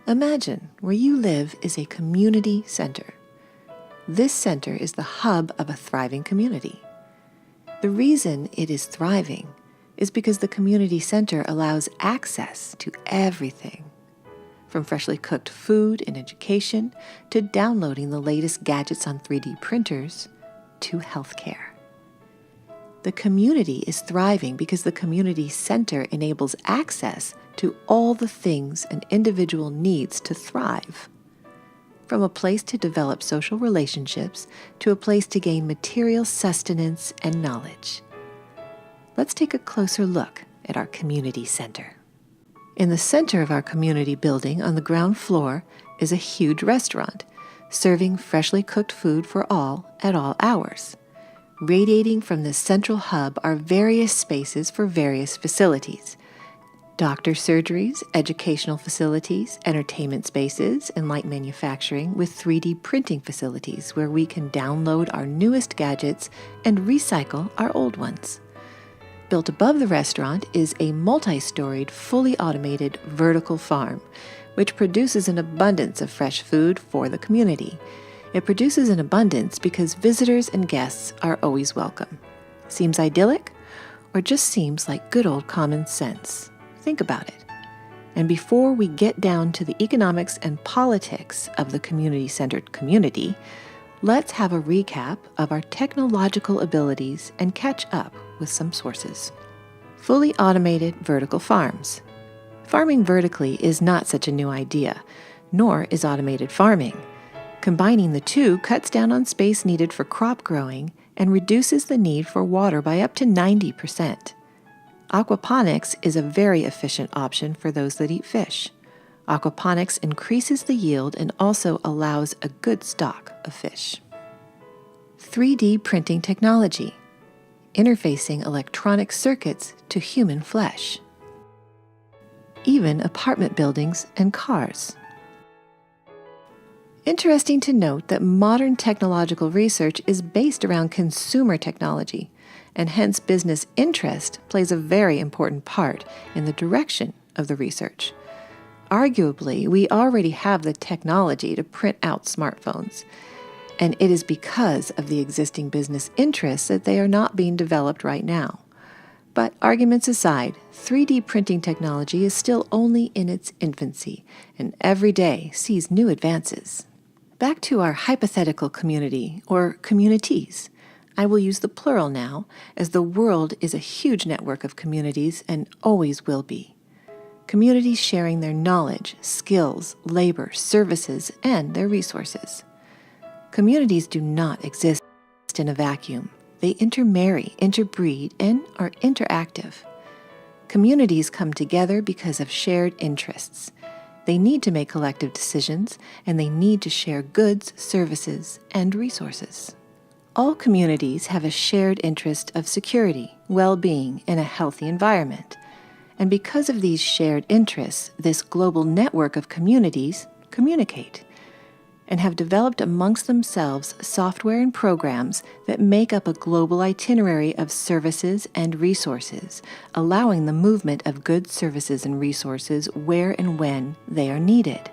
Imagine where you live is a community center. This center is the hub of a thriving community. The reason it is thriving is because the community center allows access to everything, from freshly cooked food and education to downloading the latest gadgets on 3D printers to healthcare. The community is thriving because the community center enables access to all the things an individual needs to thrive. From a place to develop social relationships to a place to gain material sustenance and knowledge. Let's take a closer look at our community center. In the center of our community building on the ground floor is a huge restaurant, serving freshly cooked food for all at all hours. Radiating from this central hub are various spaces for various facilities. Doctor surgeries, educational facilities, entertainment spaces, and light manufacturing with 3D printing facilities where we can download our newest gadgets and recycle our old ones. Built above the restaurant is a multi-storied, fully automated vertical farm, which produces an abundance of fresh food for the community. It produces an abundance because visitors and guests are always welcome. Seems idyllic, or just seems like good old common sense? Think about it. And before we get down to the economics and politics of the community-centered community, let's have a recap of our technological abilities and catch up with some sources. Fully automated vertical farms. Farming vertically is not such a new idea, nor is automated farming. Combining the two cuts down on space needed for crop growing and reduces the need for water by up to 90%. Aquaponics is a very efficient option for those that eat fish. Aquaponics increases the yield and also allows a good stock of fish. 3D printing technology, interfacing electronic circuits to human flesh. Even apartment buildings and cars. Interesting to note that modern technological research is based around consumer technology, and hence business interest plays a very important part in the direction of the research. Arguably, we already have the technology to print out smartphones, and it is because of the existing business interests that they are not being developed right now. But arguments aside, 3D printing technology is still only in its infancy, and every day sees new advances. Back to our hypothetical community, or communities. I will use the plural now, as the world is a huge network of communities and always will be. Communities sharing their knowledge, skills, labor, services, and their resources. Communities do not exist in a vacuum. They intermarry, interbreed, and are interactive. Communities come together because of shared interests. They need to make collective decisions, and they need to share goods, services, and resources. All communities have a shared interest of security, well-being, and a healthy environment. And because of these shared interests, this global network of communities communicate and have developed amongst themselves software and programs that make up a global itinerary of services and resources, allowing the movement of goods, services, and resources where and when they are needed,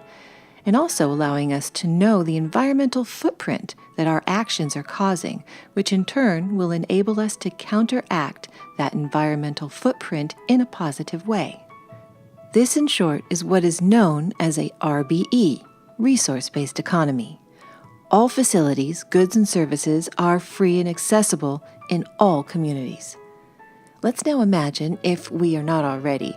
and also allowing us to know the environmental footprint that our actions are causing, which in turn will enable us to counteract that environmental footprint in a positive way. This, in short, is what is known as a RBE, resource-based economy. All facilities, goods, and services are free and accessible in all communities. Let's now imagine, if we are not already,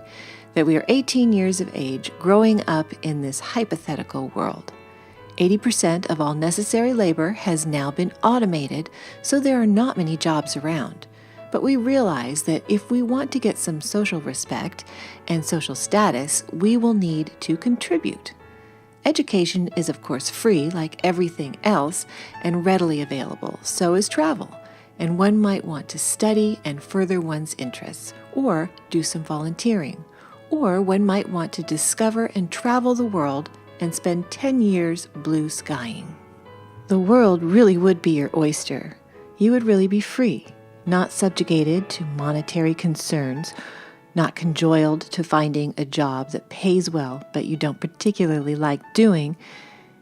that we are 18 years of age growing up in this hypothetical world. 80% of all necessary labor has now been automated, so there are not many jobs around. But we realize that if we want to get some social respect and social status, we will need to contribute. Education is of course free, like everything else, and readily available. So is travel, and one might want to study and further one's interests, or do some volunteering. Or one might want to discover and travel the world and spend 10 years blue skying. The world really would be your oyster. You would really be free, not subjugated to monetary concerns, not conjoined to finding a job that pays well but you don't particularly like doing.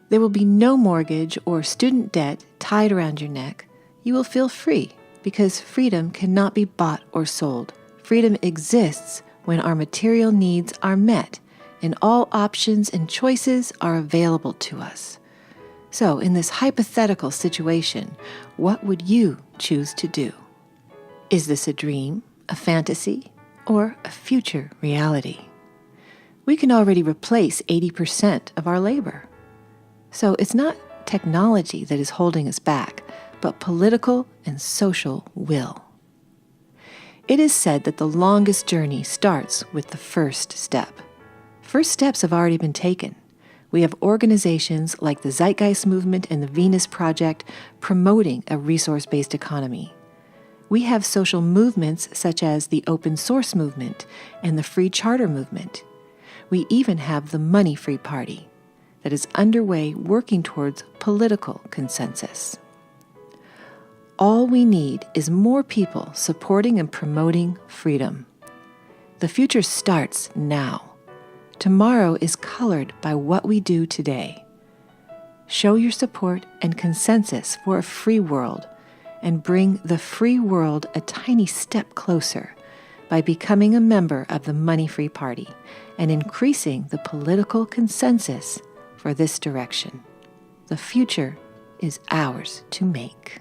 There will be no mortgage or student debt tied around your neck. You will feel free because freedom cannot be bought or sold. Freedom exists when our material needs are met and all options and choices are available to us. So, in this hypothetical situation, what would you choose to do? Is this a dream, a fantasy, or a future reality? We can already replace 80% of our labor. So it's not technology that is holding us back, but political and social will. It is said that the longest journey starts with the first step. First steps have already been taken. We have organizations like the Zeitgeist Movement and the Venus Project promoting a resource-based economy. We have social movements such as the Open Source Movement and the Free Charter Movement. We even have the Money Free Party that is underway working towards political consensus. All we need is more people supporting and promoting freedom. The future starts now. Tomorrow is colored by what we do today. Show your support and consensus for a free world and bring the free world a tiny step closer by becoming a member of the Money Free Party and increasing the political consensus for this direction. The future is ours to make.